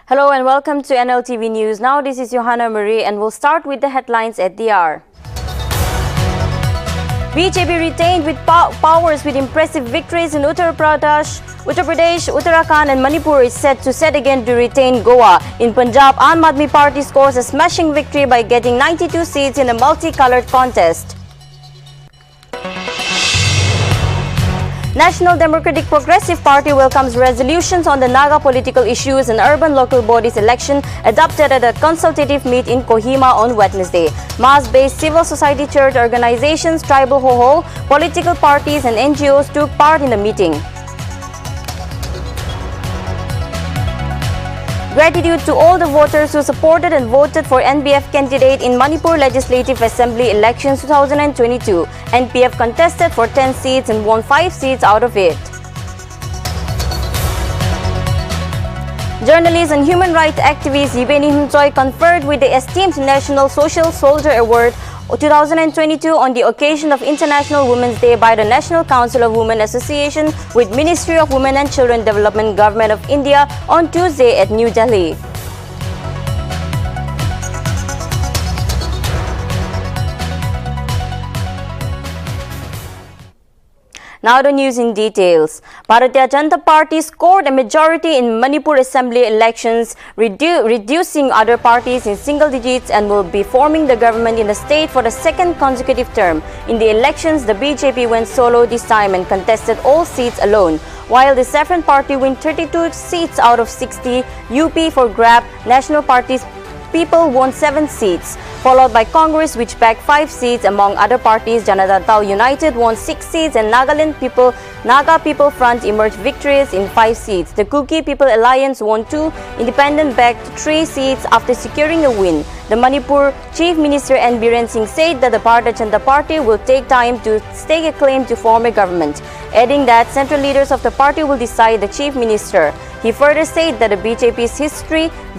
Hello and welcome to Nltv News. Now this is Johanna Marie and we'll start with the headlines at the hour. BJP retained with powers with impressive victories in Uttar Pradesh, Uttarakhand and Manipur is set to set again to retain Goa. In Punjab, Aam Aadmi Party scores a smashing victory by getting 92 seats in a multicolored contest. National Democratic Progressive Party welcomes resolutions on the Naga political issues and urban local bodies election adopted at a consultative meet in Kohima on Wednesday. Mass-based civil society church organizations, tribal Hoho, political parties and NGOs took part in the meeting. Gratitude to all the voters who supported and voted for NBF candidate in Manipur Legislative Assembly elections 2022. NPF contested for 10 seats and won 5 seats out of it. Journalist and human rights activist Yibeni Humchoi conferred with the esteemed National Social Soldier Award 2022 on the occasion of International Women's Day by the National Council of Women Association with Ministry of Women and Children Development Government of India on Tuesday at New Delhi. Now the news in details. Bharatiya Janata Party scored a majority in Manipur Assembly elections, reducing other parties in single digits and will be forming the government in the state for the second consecutive term. In the elections, the BJP went solo this time and contested all seats alone. While the Saffron Party won 32 seats out of 60, UP for grab, National Party's People won 7 seats, followed by Congress which bagged 5 seats. Among other parties, Janata Dal United won 6 seats and Naga People Front emerged victorious in 5 seats. The Kuki People Alliance won 2, Independent bagged 3 seats after securing a win. The Manipur Chief Minister N. Biren Singh said that the Bharatiya Janata Party will take time to stake a claim to form a government, adding that central leaders of the party will decide the Chief Minister. He further said that the BJP's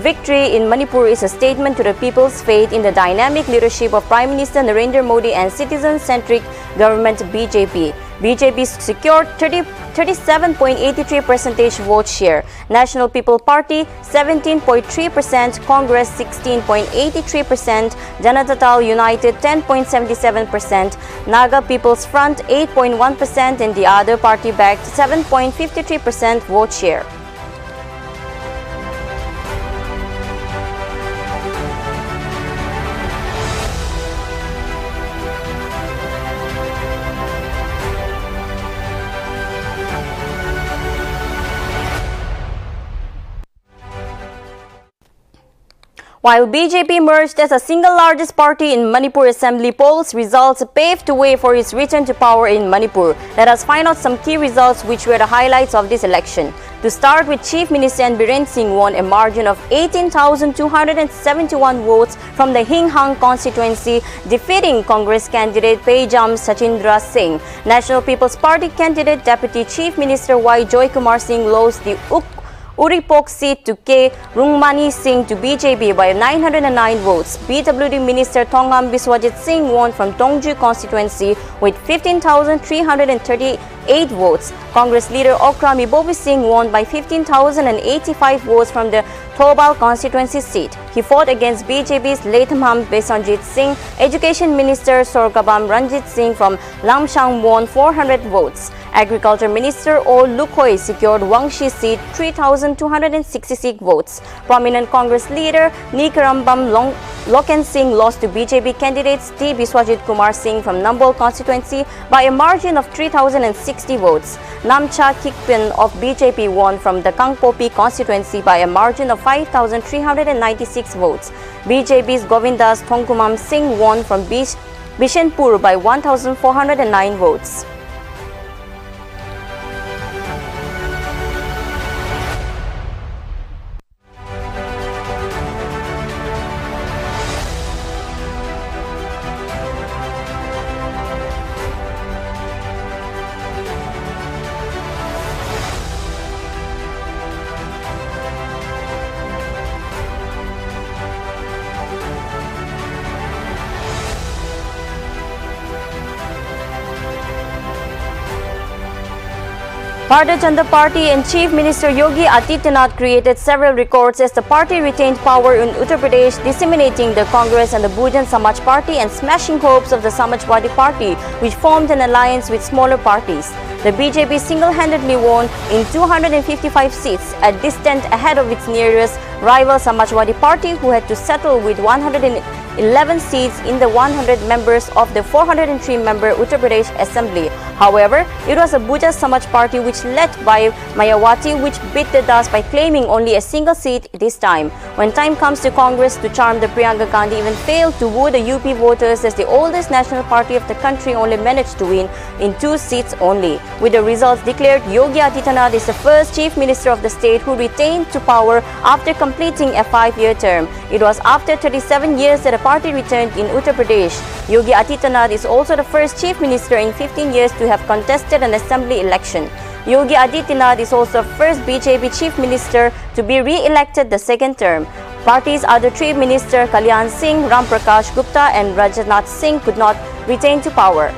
victory in Manipur is a statement to the people's faith in the dynamic leadership of Prime Minister Narendra Modi and citizen-centric government BJP. BJP secured 37.83% vote share, National People Party 17.3%, Congress 16.83%, Janata Dal United 10.77%, Naga People's Front 8.1% and the other party backed 7.53% vote share. While BJP emerged as a single largest party in Manipur Assembly polls, results paved the way for its return to power in Manipur. Let us find out some key results which were the highlights of this election. To start with, Chief Minister N. Biren Singh won a margin of 18,271 votes from the Hinghang constituency, defeating Congress candidate Pejam Sachindra Singh. National People's Party candidate Deputy Chief Minister Y. Joy Kumar Singh lost the Uripok seat to K. Rungmani Singh to BJP by 909 votes. BWD Minister Thongam Biswajit Singh won from Tongju constituency with 15,338 votes. Congress leader Okrami Bobi Singh won by 15,085 votes from the Thobal constituency seat. He fought against BJP's Latham Besanjit Singh. Education Minister Sorgabam Ranjit Singh from Lamshang won 400 votes. Agriculture Minister O. Lukhoi secured Wangshi seat 3,266 votes. Prominent Congress leader Nikarambam Loken Singh lost to BJP candidates T. Biswajit Kumar Singh from Nambol constituency by a margin of 3,060 votes. Namcha Kikpin of BJP won from the Kangpopi constituency by a margin of 5,396 votes. BJP's Govindas Thongkumam Singh won from Bishenpur by 1,409 votes. Bharatiya Janata Party and Chief Minister Yogi Adityanath created several records as the party retained power in Uttar Pradesh, disseminating the Congress and the Bahujan Samaj Party and smashing hopes of the Samajwadi Party, which formed an alliance with smaller parties. The BJP single-handedly won in 255 seats, a distant ahead of its nearest rival Samajwadi Party, who had to settle with 111 seats in the 100 members of the 403-member Uttar Pradesh Assembly. However, it was a Bahujan Samaj Party which led by Mayawati which beat the dust by claiming only a single seat this time. When time comes to Congress to charm the Priyanka Gandhi even failed to woo the UP voters as the oldest national party of the country only managed to win in 2 seats only. With the results declared, Yogi Adityanath is the first Chief Minister of the state who retained to power after completing a 5-year term. It was after 37 years that the party returned in Uttar Pradesh. Yogi Adityanath is also the first Chief Minister in 15 years to have contested an assembly election. Yogi Adityanath is also the first BJP Chief Minister to be re-elected the 2nd term. Party's other 3 ministers, Kalyan Singh, Ram Prakash Gupta and Rajnath Singh, could not retain to power.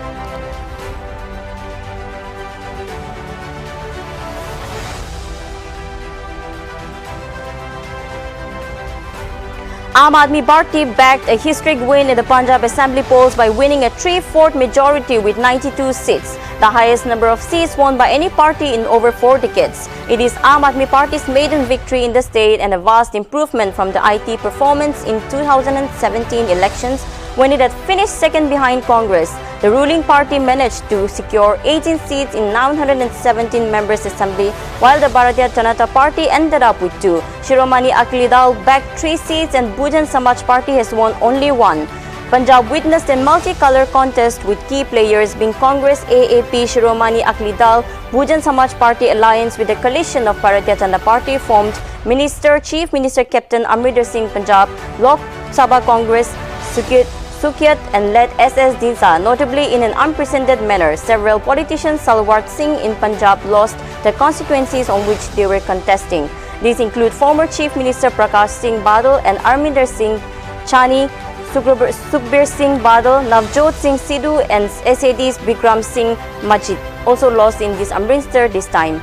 Aam Aadmi Party backed a historic win in the Punjab Assembly polls by winning a 3/4 majority with 92 seats, the highest number of seats won by any party in over 4 decades. It is Aam Aadmi Party's maiden victory in the state and a vast improvement from the IT performance in 2017 elections when it had finished second behind Congress. The ruling party managed to secure 18 seats in 917 members assembly, while the Bharatiya Janata Party ended up with 2. Shiromani Akali Dal backed 3 seats and Bahujan Samaj Party has won only 1. Punjab witnessed a multicolor contest with key players being Congress, AAP, Shiromani Akali Dal, Bahujan Samaj Party alliance with a coalition of Bharatiya Janata Party formed Chief Minister Captain Amrinder Singh Punjab, Lok Sabha Congress, Sukyat and led SS Dinsa, notably in an unprecedented manner. Several politicians, Salwar Singh in Punjab, lost the constituencies on which they were contesting. These include former Chief Minister Prakash Singh Badal and Arminder Singh Chani, Sukhbir Singh Badal, Navjot Singh Sidhu and SAD's Bikram Singh Majid also lost in this Amritsar this time.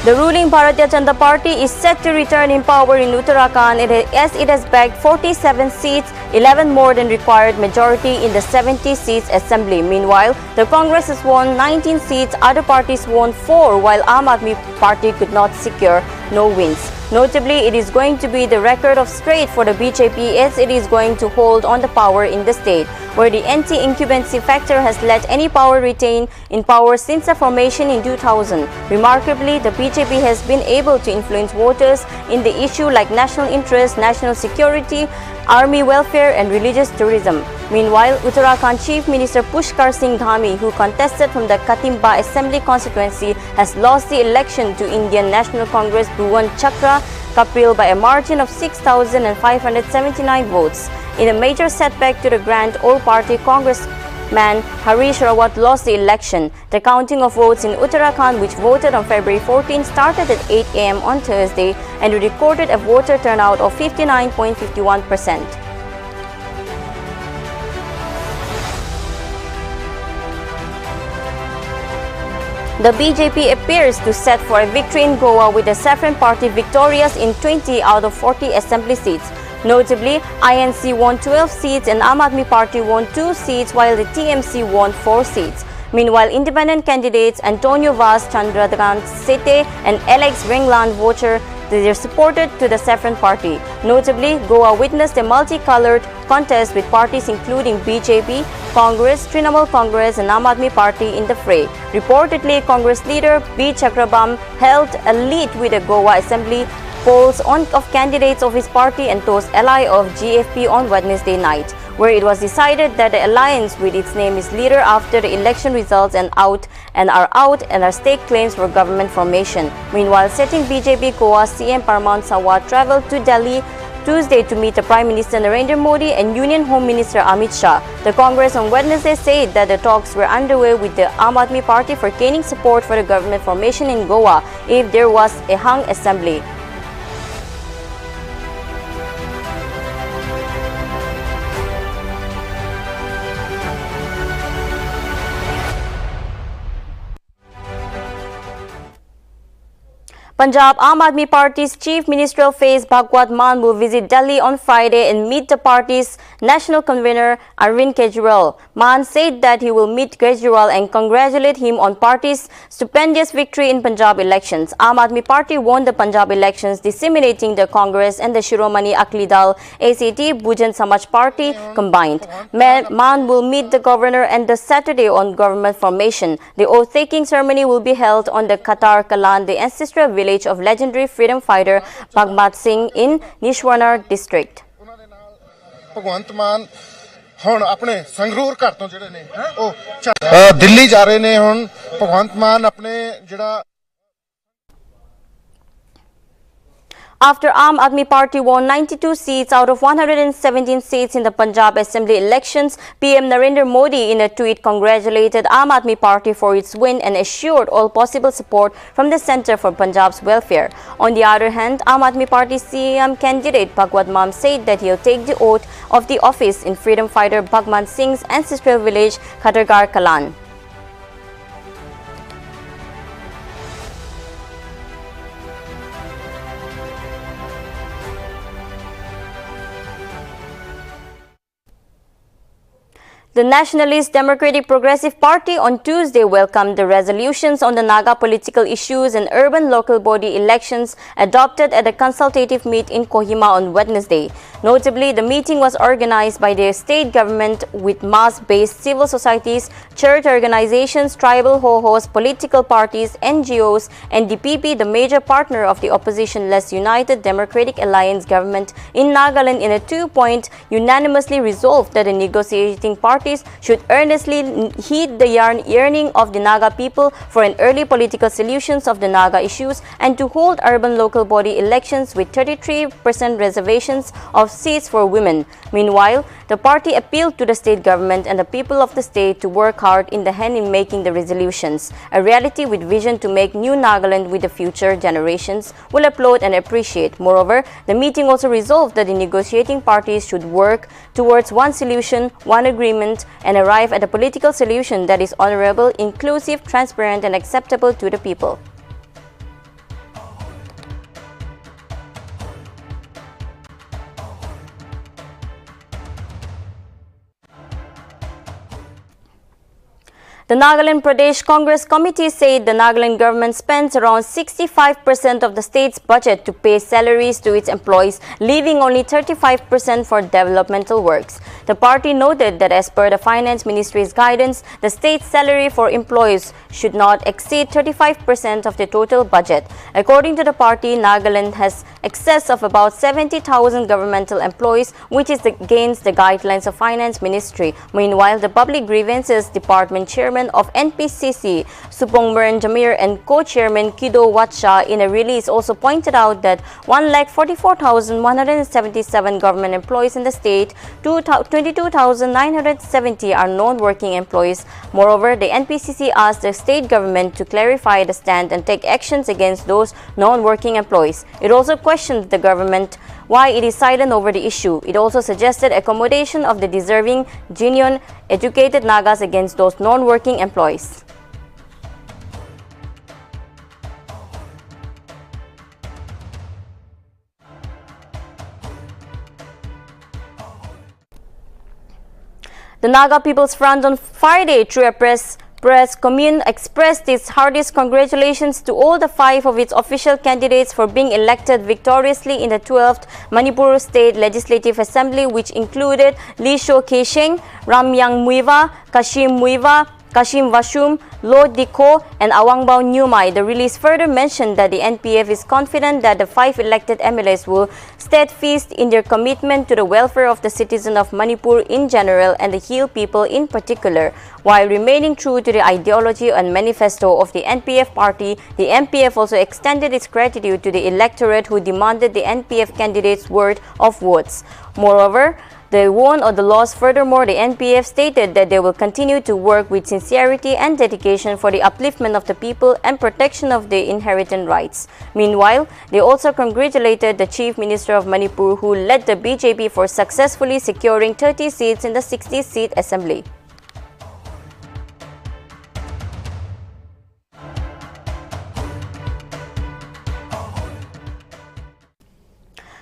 The ruling Bharatiya Janata Party is set to return in power in Uttarakhand as it has bagged 47 seats, 11 more than required majority in the 70 seats assembly. Meanwhile, the Congress has won 19 seats, other parties won 4, while Aam Aadmi Party could not secure no wins. Notably, it is going to be the record of straight for the BJP as it is going to hold on the power in the state, where the anti-incumbency factor has let any power retain in power since the formation in 2000. Remarkably, the BJP has been able to influence voters in the issue like national interest, national security, army welfare and religious tourism. Meanwhile, Uttarakhand Chief Minister Pushkar Singh Dhami, who contested from the Katimba Assembly constituency, has lost the election to Indian National Congress Bhuvan Chakra Kapil by a margin of 6,579 votes. In a major setback to the grand all-party Congressman Harish Rawat lost the election. The counting of votes in Uttarakhand, which voted on February 14, started at 8 a.m. on Thursday and recorded a voter turnout of 59.51%. The BJP appears to set for a victory in Goa with the Saffron Party victorious in 20 out of 40 assembly seats. Notably, INC won 12 seats and Aam Aadmi Party won 2 seats while the TMC won 4 seats. Meanwhile, independent candidates Antonio Vaz, Chandrakant Sete and Alex Ringland voted their supported to the Saffron Party. Notably, Goa witnessed a multicolored contest with parties including BJP, Congress, Trinamool Congress and Aam Aadmi Party in the fray. Reportedly, Congress leader B. Chakrabam held a lead with the Goa Assembly polls of candidates of his party and those ally of GFP on Wednesday night, where it was decided that the alliance with its name is leader after the election results and are stake claims for government formation. Meanwhile, setting BJP Goa CM Paramount Sawant traveled to Delhi Tuesday to meet the Prime Minister Narendra Modi and Union Home Minister Amit Shah. The Congress on Wednesday said that the talks were underway with the Aam Aadmi Party for gaining support for the government formation in Goa if there was a hung assembly. Punjab Aam Aadmi Party's Chief Ministerial Phase Bhagwat Mann will visit Delhi on Friday and meet the party's national convener Arvind Kejriwal. Mann said that he will meet Kejriwal and congratulate him on party's stupendous victory in Punjab elections. Aam Aadmi Party won the Punjab elections, disseminating the Congress and the Shiromani Akali Dal ACT Bhujan Samaj Party combined. Mann will meet the governor on the Saturday on government formation. The oath-taking ceremony will be held on the Uttar Pradesh, the ancestral village of legendary freedom fighter Bhagmat Singh in Nishwanar district. Bhagwant Mann ਹੁਣ ਆਪਣੇ ਸੰਗਰੂਰ ਘਰ ਤੋਂ ਜਿਹੜੇ ਨੇ ਉਹ ਦਿੱਲੀ ਜਾ ਰਹੇ ਨੇ ਹੁਣ ਭਗਵੰਤ ਮਾਨ ਆਪਣੇ ਜਿਹੜਾ After Aam Aadmi Party won 92 seats out of 117 seats in the Punjab Assembly elections, PM Narendra Modi in a tweet congratulated Aam Aadmi Party for its win and assured all possible support from the Centre for Punjab's welfare. On the other hand, Aam Aadmi Party CM candidate Bhagwat Mann said that he'll take the oath of the office in freedom fighter Bhagmat Singh's ancestral village Khatargar Kalan. The Nationalist Democratic Progressive Party on Tuesday welcomed the resolutions on the Naga political issues and urban local body elections adopted at a consultative meet in Kohima on Wednesday. Notably, the meeting was organized by the state government with mass-based civil societies, church organizations, tribal Hohos, political parties, NGOs, and DPP, the major partner of the opposition-less United Democratic Alliance government in Nagaland, in a two-point unanimously resolved that the negotiating parties should earnestly heed the yearning of the Naga people for an early political solutions of the Naga issues and to hold urban local body elections with 33% reservations of seats for women. Meanwhile, the party appealed to the state government and the people of the state to work hard in the hand in making the resolutions a reality with vision to make new Nagaland with the future generations will applaud and appreciate. Moreover, the meeting also resolved that the negotiating parties should work towards one solution, one agreement, and arrive at a political solution that is honorable, inclusive, transparent, and acceptable to the people. The Nagaland Pradesh Congress Committee said the Nagaland government spends around 65% of the state's budget to pay salaries to its employees, leaving only 35% for developmental works. The party noted that as per the Finance Ministry's guidance, the state's salary for employees should not exceed 35% of the total budget. According to the party, Nagaland has excess of about 70,000 governmental employees, which is against the guidelines of Finance Ministry. Meanwhile, the Public Grievances Department Chairman of NPCC, Supongmern Jamir, and co-chairman Kido Watsha in a release also pointed out that 144,177 government employees in the state, 22,970 are non-working employees. Moreover, the NPCC asked the state government to clarify the stand and take actions against those non-working employees. It also questioned the government why it is silent over the issue. It also suggested accommodation of the deserving, genuine, educated Nagas against those non-working employees. The Naga People's Front on Friday, through a press commune, expressed its heartiest congratulations to all the 5 of its official candidates for being elected victoriously in the 12th Manipur State Legislative Assembly, which included Lisho Kesheng, Ramyang Muiva, Kashim Muiva, Kashim Vashum, Lord Diko, and Awangbao Nyumai. The release further mentioned that the NPF is confident that the 5 elected MLAs will steadfast in their commitment to the welfare of the citizens of Manipur in general and the Hill people in particular. While remaining true to the ideology and manifesto of the NPF party, the NPF also extended its gratitude to the electorate who demanded the NPF candidates' worth of votes. Moreover, they won or the loss. Furthermore, the NPF stated that they will continue to work with sincerity and dedication for the upliftment of the people and protection of their inherent rights. Meanwhile, they also congratulated the Chief Minister of Manipur, who led the BJP for successfully securing 30 seats in the 60-seat assembly.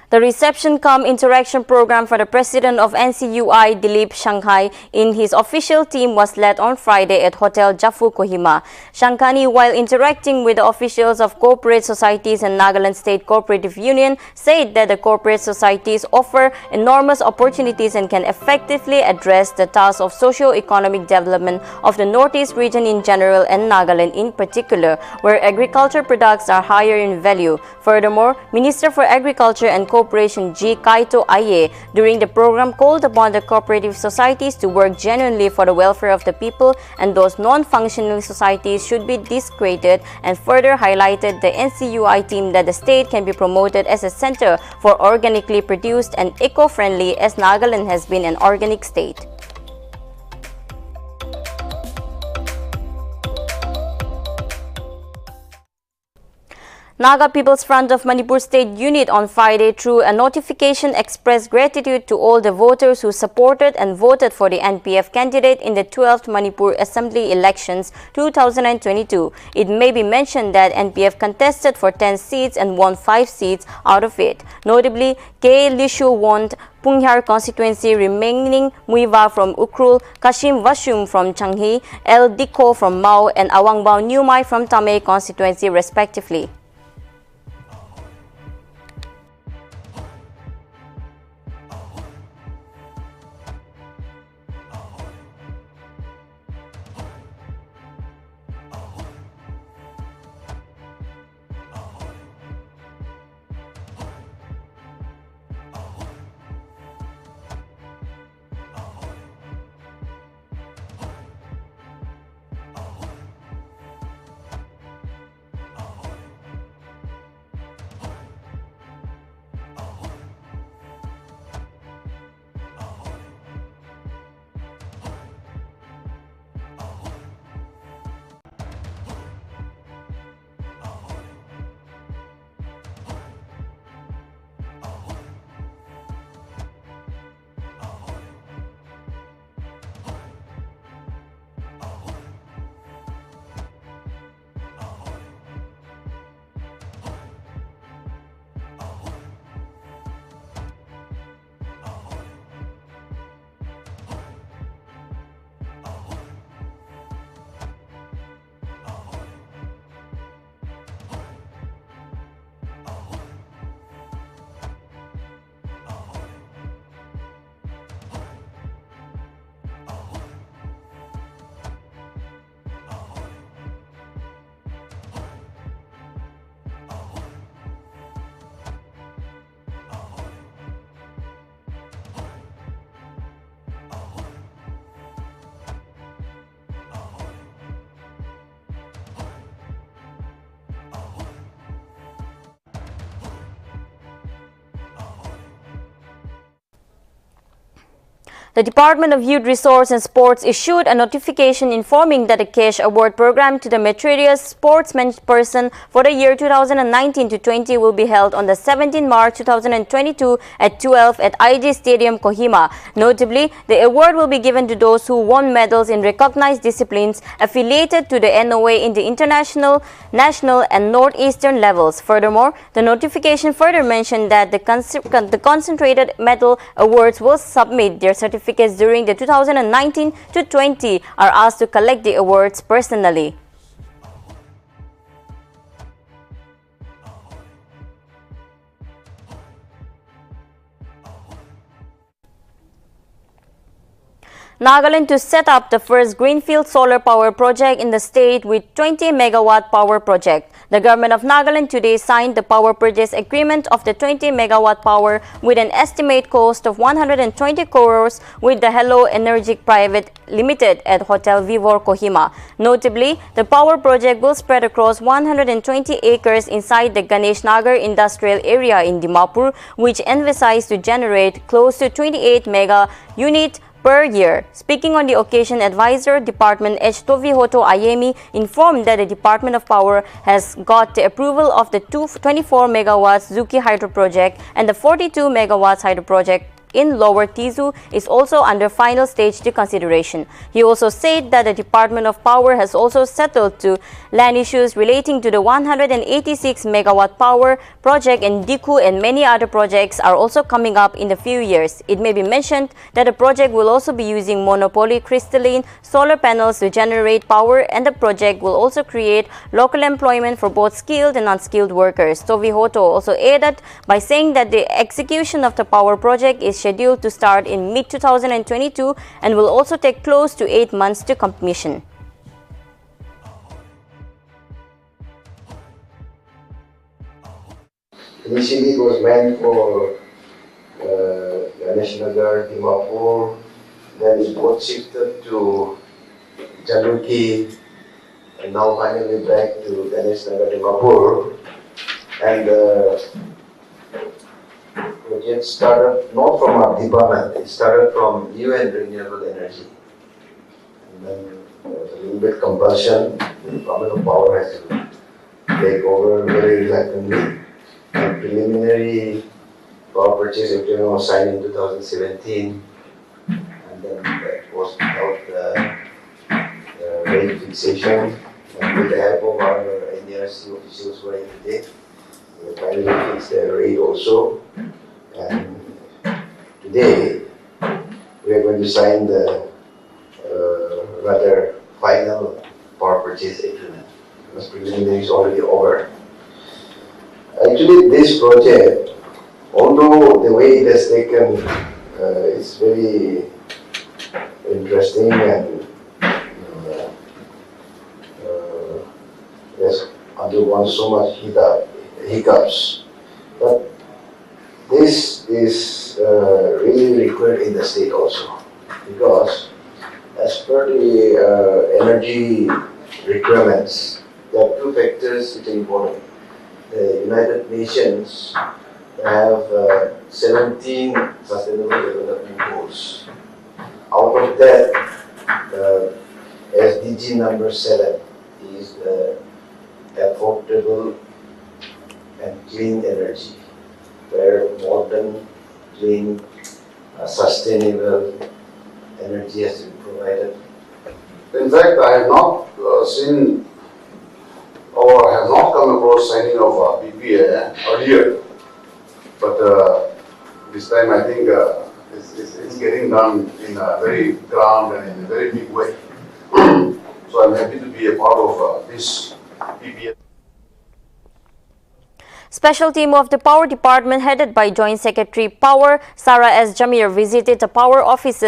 The Reception Cum Interaction Program for the President of NCUI, Dilip Shanghai, in his official team was led on Friday at Hotel Jaffu, Kohima. Shankani, while interacting with the officials of corporate societies and Nagaland State Cooperative Union, said that the corporate societies offer enormous opportunities and can effectively address the task of socio-economic development of the Northeast region in general and Nagaland in particular, where agriculture products are higher in value. Furthermore, Minister for Agriculture and Cooperation G. Kaito Aye during the program called upon the cooperative societies to work genuinely for the welfare of the people, and those non-functioning societies should be discredited, and further highlighted the NCUI team that the state can be promoted as a center for organically produced and eco-friendly, as Nagaland has been an organic state. Naga People's Front of Manipur State Unit on Friday, through a notification, expressed gratitude to all the voters who supported and voted for the NPF candidate in the 12th Manipur Assembly Elections 2022. It may be mentioned that NPF contested for 10 seats and won 5 seats out of it. Notably, K. Lishu won Punghar constituency, remaining Muiva from Ukrul, Kashim Vashum from Changhi, El Dikho from Mao, and Awangbao Nyumai from Tamay constituency respectively. The Department of Youth Resource and Sports issued a notification informing that the cash award program to the meritorious sportsperson for the year 2019-20 will be held on the 17th March 2022 at 12 at IG Stadium, Kohima. Notably, the award will be given to those who won medals in recognized disciplines affiliated to the NOA in the international, national, and northeastern levels. Furthermore, the notification further mentioned that the concentrated medal awards will submit their certificates during the 2019-20 are asked to collect the awards personally. Nagaland to set up the first greenfield solar power project in the state with 20 megawatt power project. The government of Nagaland today signed the power purchase agreement of the 20 megawatt power with an estimate cost of 120 crores with the Hello Energy Private Limited at Hotel Vivor, Kohima. Notably, the power project will spread across 120 acres inside the Ganesh Nagar industrial area in Dimapur, which envisaged to generate close to 28 mega unit per year. Speaking on the occasion, Advisor Department H.Tovi Hoto Ayemi informed that the Department of Power has got the approval of the 24 megawatts Zuki Hydro Project and the 42 megawatts Hydro Project in Lower Tizu is also under final stage to consideration. He also said that the Department of Power has also settled to land issues relating to the 186 megawatt power project in Diku, and many other projects are also coming up in a few years. It may be mentioned that the project will also be using monopoly crystalline solar panels to generate power, and the project will also create local employment for both skilled and unskilled workers. Sumi Hoho also added by saying that the execution of the power project is scheduled to start in mid-2022 and will also take close to 8 months to commission. Initially, it was meant for Ganesh Nagar, Dimapur, then it was shifted to Jaluki, and now finally back to Ganesh Nagar, Dimapur. And the project started not from our department, it started from UN Renewable Energy. And then there was a little bit compulsion, the Department of Power has to take over very reluctantly. And preliminary power purchase agreement was signed in 2017, and then that was without rate fixation. And with the help of our NRC officials who are here today, we finally fixed the rate also. And today we are going to sign the rather final power purchase agreement, because preliminary is already over. Actually, this project, although the way it has taken is very interesting and has undergone so much hiccups, but this is really required in the state also, because as per the energy requirements, there are two factors which are important. The United Nations have 17 Sustainable Development Goals. Out of that, SDG number 7 is the affordable and clean energy, where modern, clean, sustainable energy has to be provided. In fact, I have not seen or have not come across signing of PPA earlier, but this time I think it's getting done in a very grand and in a very big way. So I'm happy to be a part of this PPA. Special team of the Power Department headed by Joint Secretary Power Sarah S. Jamir visited the Power office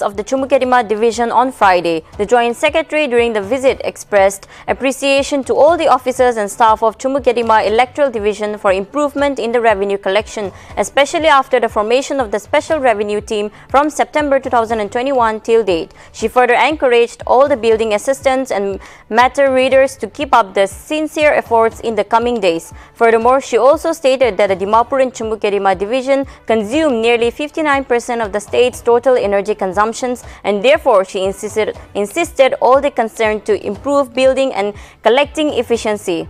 of the Chumukedima Division on Friday. The Joint Secretary during the visit expressed appreciation to all the officers and staff of Chumukedima Electoral Division for improvement in the revenue collection, especially after the formation of the Special Revenue Team from September 2021 till date. She further encouraged all the building assistants and matter readers to keep up the sincere efforts in the coming days. Furthermore, she also stated that the Dimapur and Chumukedima Division consume nearly 59% of the state's total energy consumptions, and therefore she insisted all the concerned to improve building and collecting efficiency.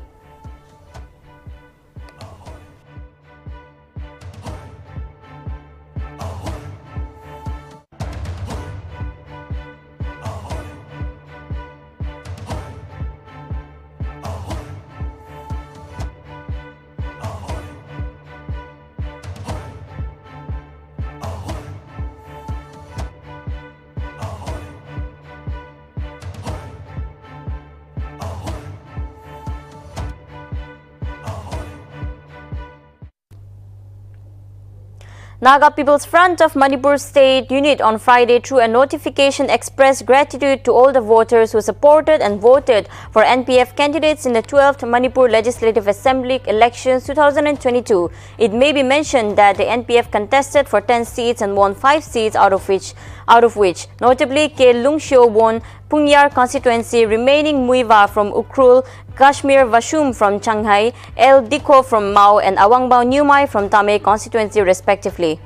Naga People's Front of Manipur State Unit on Friday through a notification expressed gratitude to all the voters who supported and voted for NPF candidates in the 12th Manipur Legislative Assembly elections 2022. It may be mentioned that the NPF contested for 10 seats and won 5 seats out of which notably K. Lungshio won Pungyar constituency, remaining Muiva from Ukrul, Kashmir Vashum from Changhai, El Dikho from Mao, and Awangbao Nyumai from Tame constituency respectively.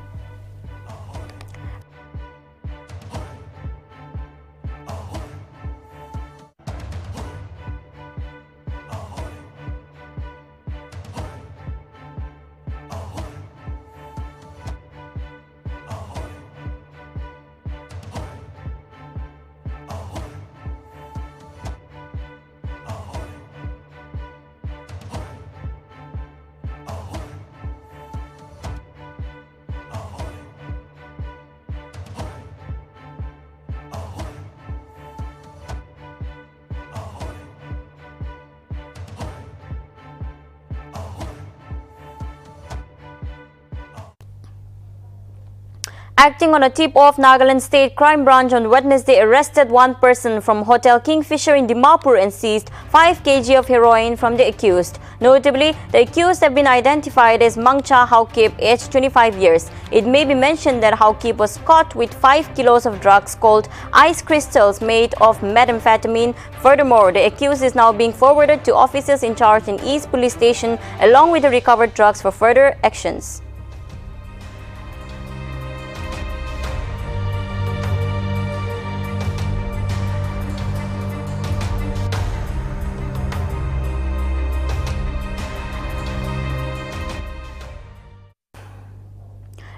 Acting on a tip-off, Nagaland State Crime Branch on Wednesday arrested one person from Hotel Kingfisher in Dimapur and seized 5 kg of heroin from the accused. Notably, the accused have been identified as Mangcha Haukip, aged 25 years. It may be mentioned that Haukip was caught with 5 kilos of drugs called ice crystals made of methamphetamine. Furthermore, the accused is now being forwarded to officers in charge in East Police Station along with the recovered drugs for further actions.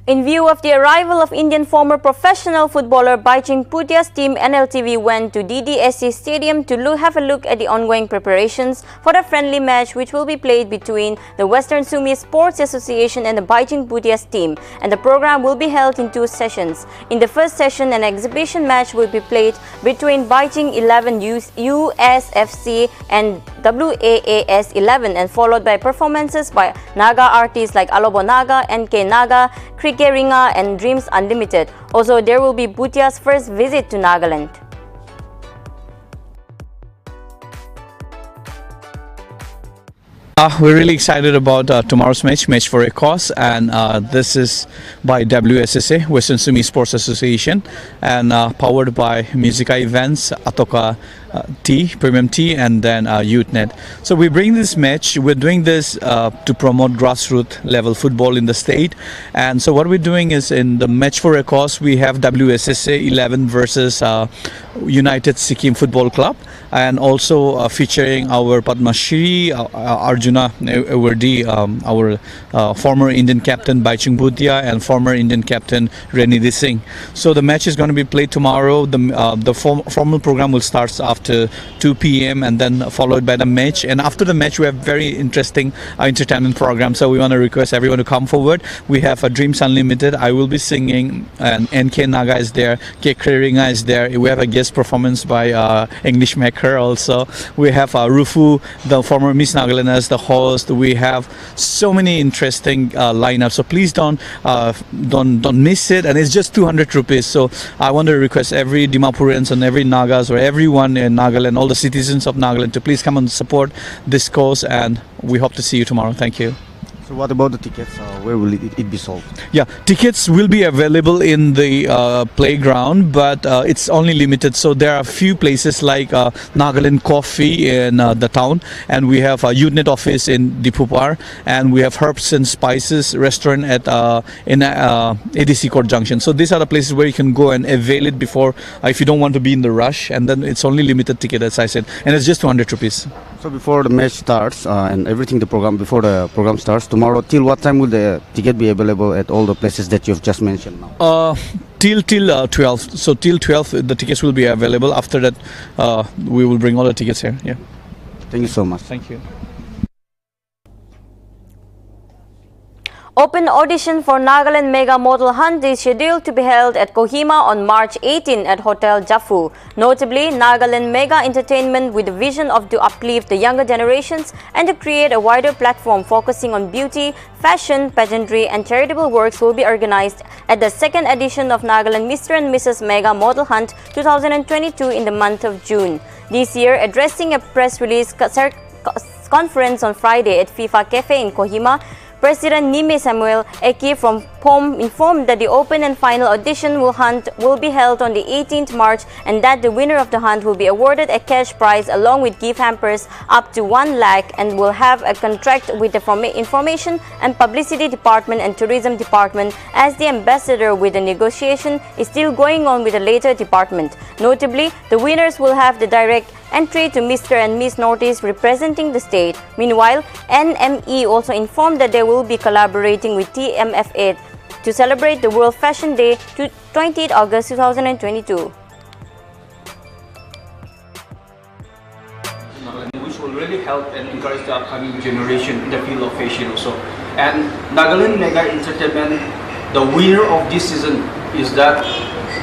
In view of the arrival of Indian former professional footballer Baiching Bhutia's team, Nltv went to DDSC Stadium to have a look at the ongoing preparations for the friendly match which will be played between the Western Sumi Sports Association and the Baiching Bhutia's team, and the program will be held in 2 sessions. In the first session, an exhibition match will be played between Baiching 11 USFC and WAAS 11, and followed by performances by Naga artists like Alobo Naga, NK Naga, Krikeringa and Dreams Unlimited. Also, there will be Bhutia's first visit to Nagaland. We're really excited about tomorrow's match for a cause, and this is by WSSA, Western Sumi Sports Association, and powered by Musica Events, Atoka Premium Tea, and then YouthNet. So we bring this match, we're doing this to promote grassroots level football in the state, and so what we're doing is in the match for a cause, we have WSSA 11 versus United Sikkim Football Club, and also featuring our Padma Shri, Arjuna Awardi, our former Indian captain Baiching Bhutia and former Indian captain Renidhi Singh. So the match is going to be played tomorrow. The formal program will start after 2 p.m. and then followed by the match. And after the match, we have very interesting entertainment program. So we want to request everyone to come forward. We have Dreams Unlimited. I will be singing, and NK Naga is there. K Kreringa is there. We have a guest performance by English Maker also. We have Rufu, the former Miss Nagaland, as the host. We have so many interesting lineups. So please don't miss it. And it's just 200 rupees. So I want to request every Dimapurians and every Nagas or everyone in Nagaland, all the citizens of Nagaland, to please come and support this cause. And we hope to see you tomorrow. Thank you. So what about the tickets? Where will it be sold? Yeah, tickets will be available in the playground, but it's only limited. So there are a few places like Nagaland Coffee in the town, and we have a YouthNet office in Dipupar, and we have Herbs and Spices restaurant at in ADC Court Junction. So these are the places where you can go and avail it before, if you don't want to be in the rush. And then it's only limited ticket, as I said, and it's just 200 rupees. So before the match starts and everything, before the program starts tomorrow, till what time will the ticket be available at all the places that you've just mentioned now? Till 12. So till 12 the tickets will be available. After that we will bring all the tickets here. Yeah. Thank you so much. Thank you. Open audition for Nagaland Mega Model Hunt is scheduled to be held at Kohima on March 18 at Hotel Jafu. Notably, Nagaland Mega Entertainment, with the vision of to uplift the younger generations and to create a wider platform focusing on beauty, fashion, pageantry and charitable works, will be organized at the 2nd edition of Nagaland Mr. and Mrs. Mega Model Hunt 2022 in the month of June. This year, addressing a press release conference on Friday at FIFA Cafe in Kohima, President Nime Samuel Eki from POM informed that the open and final audition will be held on the 18th March, and that the winner of the hunt will be awarded a cash prize along with gift hampers up to 1 lakh, and will have a contract with the Information and Publicity Department and Tourism Department as the ambassador, with the negotiation is still going on with the latter department. Notably, the winners will have the direct entry to Mr. and Miss Northeast representing the state. Meanwhile, NME also informed that they will be collaborating with TMFA to celebrate the World Fashion Day to 28 August 2022. Which will really help and encourage the upcoming generation in the field of fashion also. And Nagaland Mega Entertainment the winner of this season is that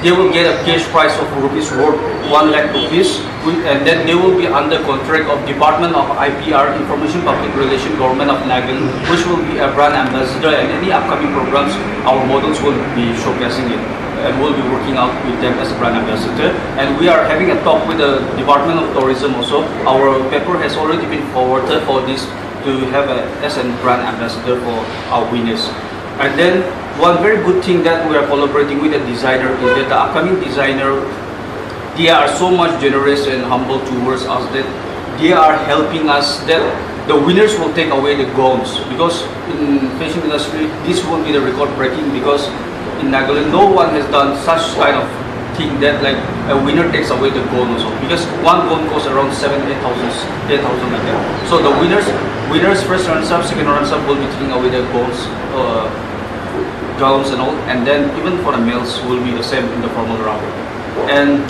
they will get a cash prize of rupees worth 1 lakh rupees, and then they will be under contract of Department of IPR, Information Public Relations, Government of Nagaland, which will be a brand ambassador, and any upcoming programs, our models will be showcasing it, and we'll be working out with them as a brand ambassador. And we are having a talk with the Department of Tourism also. Our paper has already been forwarded for this to have as a brand ambassador for our winners. And then one very good thing that we are collaborating with the designer is that the upcoming designer, they are so much generous and humble towards us that they are helping us that the winners will take away the gowns, because in fashion industry this will be the record breaking, because in Nagaland no one has done such kind of thing that like a winner takes away the gown also, because one gown costs around 7,000-8,000 like that. So the winners first runners-up, second runners-up will be taking away the gowns and all, and then even for the males will be the same in the formal round. And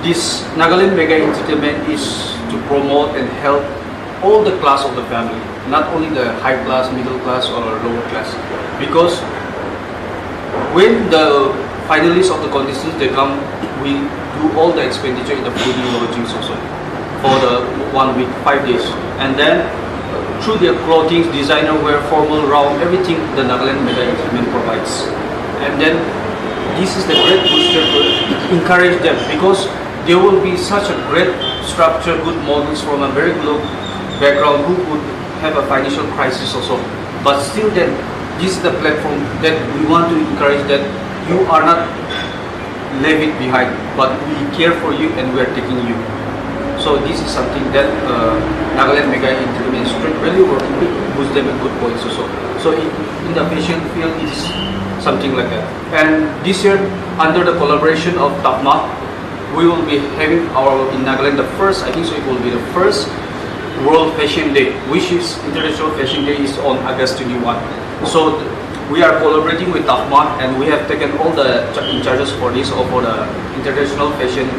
this Nagaland Mega Entertainment is to promote and help all the class of the family, not only the high class, middle class or lower class, because when the finalists of the contestants they come, we do all the expenditure in the fooding lodgings also for the 1 week, 5 days, and then through their clothing, designer wear, formal round, everything the Nagaland Mega Entertainment provides. And then this is the great booster to encourage them, because there will be such a great structure, good models from a very low background who would have a financial crisis also. But still then, this is the platform that we want to encourage, that you are not left it behind, but we care for you and we are taking you. So this is something that Nagaland Mega Entertainment is really working with, boost them a good points also. So in the fashion field, it is something like that. And this year, under the collaboration of TAPMA, we will be having in Nagaland the first, I think so it will be the first World Fashion Day, which is International Fashion Day is on August 21. So we are collaborating with TAPMA, and we have taken all the charges for this or for the International Fashion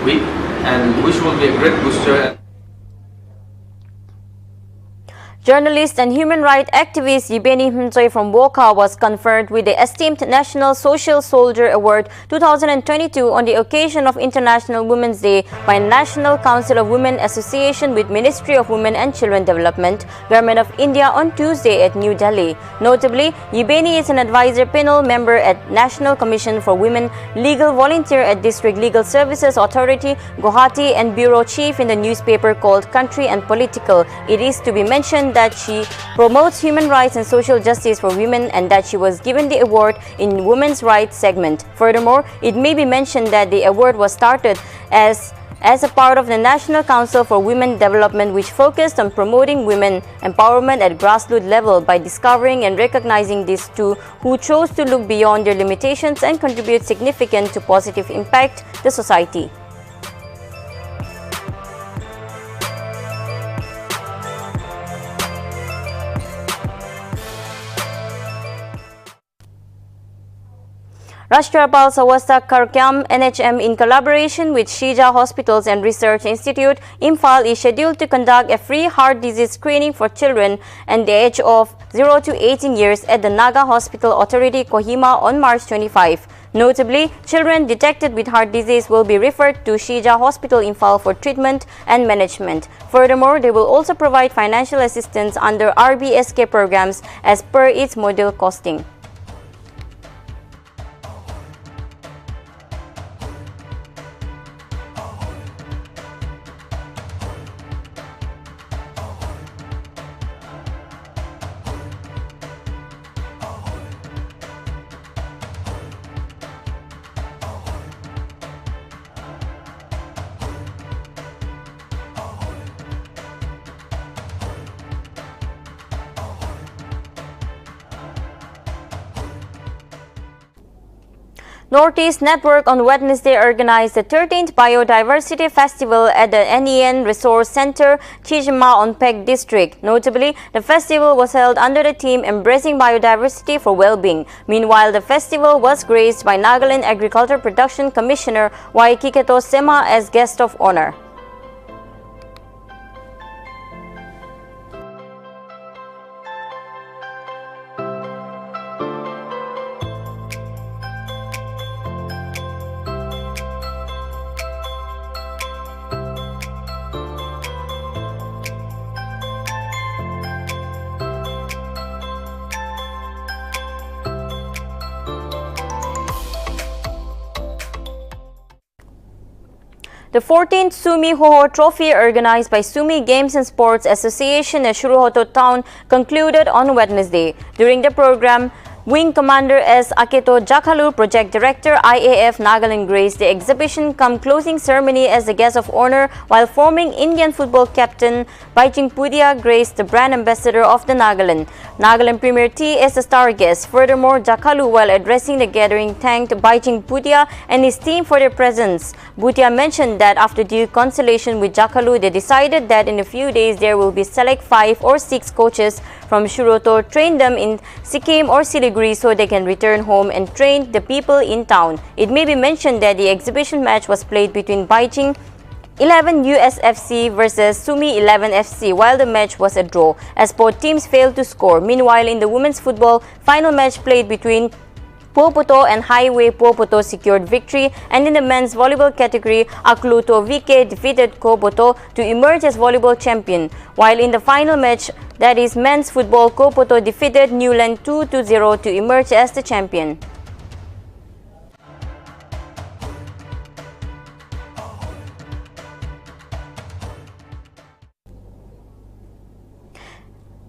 Week, and which will be a great booster. Journalist and human rights activist Yibeni Hmtsoi from Woka was conferred with the esteemed National Social Soldier Award 2022 on the occasion of International Women's Day by National Council of Women Association with Ministry of Women and Children Development, Government of India on Tuesday at New Delhi. Notably, Yibeni is an advisor panel member at National Commission for Women, legal volunteer at District Legal Services Authority, Guwahati, and bureau chief in the newspaper called Country and Political. It is to be mentioned that she promotes human rights and social justice for women, and that she was given the award in women's rights segment. Furthermore, it may be mentioned that the award was started as a part of the National Council for Women Development, which focused on promoting women empowerment at grassroots level by discovering and recognizing these two who chose to look beyond their limitations and contribute significant to positive impact the society. Rashtrapal Sawasta Karkyam NHM in collaboration with Shija Hospitals and Research Institute, Imphal is scheduled to conduct a free heart disease screening for children and the age of 0 to 18 years at the Naga Hospital Authority, Kohima on March 25. Notably, children detected with heart disease will be referred to Shija Hospital Imphal for treatment and management. Furthermore, they will also provide financial assistance under RBSK programs as per its model costing. Northeast Network on Wednesday organized the 13th Biodiversity Festival at the NEN Resource Center, Chijima on Peg District. Notably, the festival was held under the theme Embracing Biodiversity for Well-being. Meanwhile, the festival was graced by Nagaland Agriculture Production Commissioner Y. Kiketo Sema as guest of honor. The 14th Sumi Hoho Trophy, organized by Sumi Games and Sports Association at Sumi Hoho town, concluded on Wednesday. During the program, Wing Commander S. Aketo Jakalu, Project Director IAF Nagaland graced the exhibition cum closing ceremony as the guest of honor, while forming Indian football captain Baiching Pudia graced the brand ambassador of the Nagaland. Nagaland Premier T as the star guest. Furthermore, Jakalu, while addressing the gathering, thanked Baiching Pudia and his team for their presence. Pudia mentioned that after due consultation with Jakalu, they decided that in a few days there will be select 5 or 6 coaches from Shuroto, train them in Sikkim or Siliguri so they can return home and train the people in town. It may be mentioned that the exhibition match was played between Baiching 11 USFC versus Sumi 11 FC, while the match was a draw, as both teams failed to score. Meanwhile, in the women's football, final match played between Popoto and Highway Popoto secured victory, and in the men's volleyball category, Akluto VK defeated Kopoto to emerge as volleyball champion, while in the final match, that is men's football, Kopoto defeated Newland 2-0 to emerge as the champion.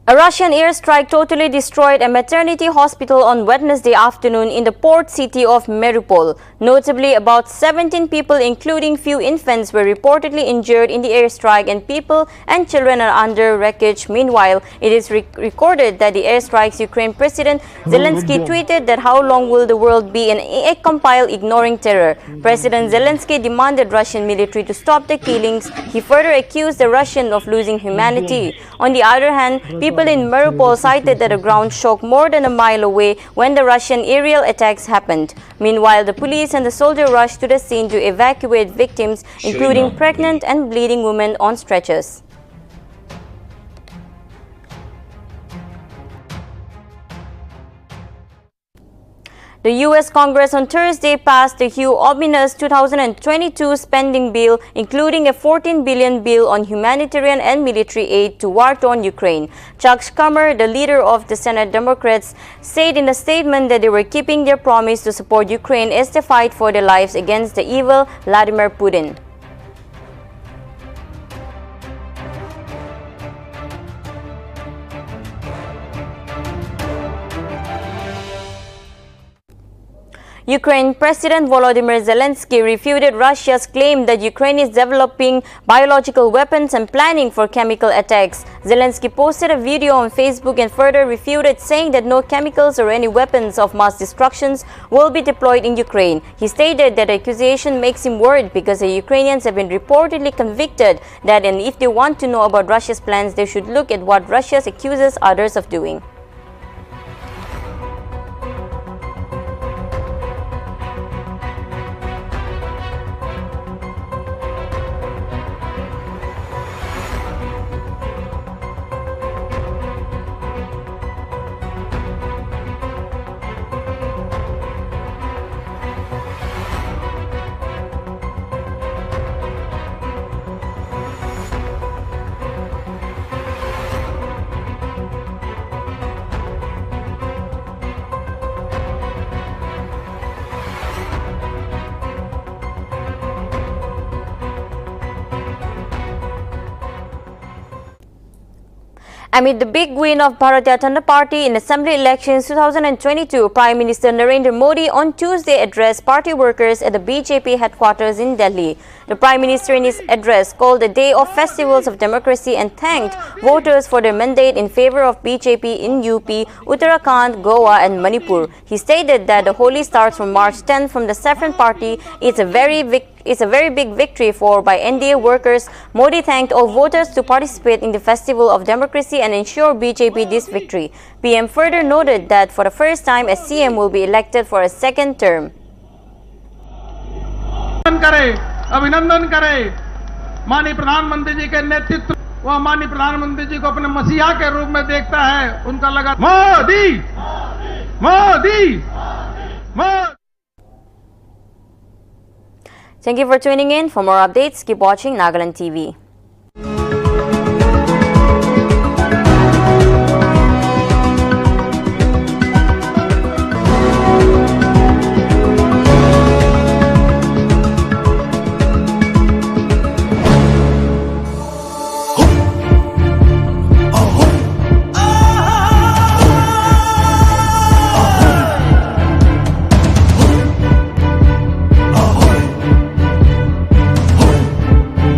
A Russian airstrike totally destroyed a maternity hospital on Wednesday afternoon in the port city of Maripol. Notably, about 17 people, including few infants, were reportedly injured in the airstrike, and people and children are under wreckage. Meanwhile, it is recorded that the airstrikes Ukraine President Zelensky tweeted that how long will the world be in a compile ignoring terror. President Zelensky demanded Russian military to stop the killings. He further accused the Russians of losing humanity. On the other hand, people in Maripol cited that the ground shook more than a mile away when the Russian aerial attacks happened. Meanwhile, the police and the soldiers rushed to the scene to evacuate victims, including pregnant and bleeding women on stretchers. The U.S. Congress on Thursday passed the ominous 2022 spending bill, including a $14 billion bill on humanitarian and military aid to war-torn Ukraine. Chuck Schumer, the leader of the Senate Democrats, said in a statement that they were keeping their promise to support Ukraine as they fight for their lives against the evil Vladimir Putin. Ukraine President Volodymyr Zelensky refuted Russia's claim that Ukraine is developing biological weapons and planning for chemical attacks. Zelensky posted a video on Facebook and further refuted, saying that no chemicals or any weapons of mass destruction will be deployed in Ukraine. He stated that the accusation makes him worried because the Ukrainians have been reportedly convicted that, and if they want to know about Russia's plans, they should look at what Russia accuses others of doing. Amid the big win of Bharatiya Janata Party in Assembly elections 2022, Prime Minister Narendra Modi on Tuesday addressed party workers at the BJP headquarters in Delhi. The Prime Minister in his address called the Day of Festivals of Democracy and thanked voters for their mandate in favor of BJP in UP, Uttarakhand, Goa and Manipur. He stated that the Holi starts from March 10 from the Saffron Party. It's a very big victory by NDA workers. Modi thanked all voters to participate in the festival of democracy and ensure BJP this victory. PM further noted that for the first time, a CM will be elected for a second term. अभिनंदन करें माननीय प्रधानमंत्री जी के नेतृत्व, वह माननीय प्रधानमंत्री जी को अपने मसीहा के रूप में देखता है। उनका लगा Modi Modi Modi. Thank you for tuning in. For more updates, keep watching Nagaland TV.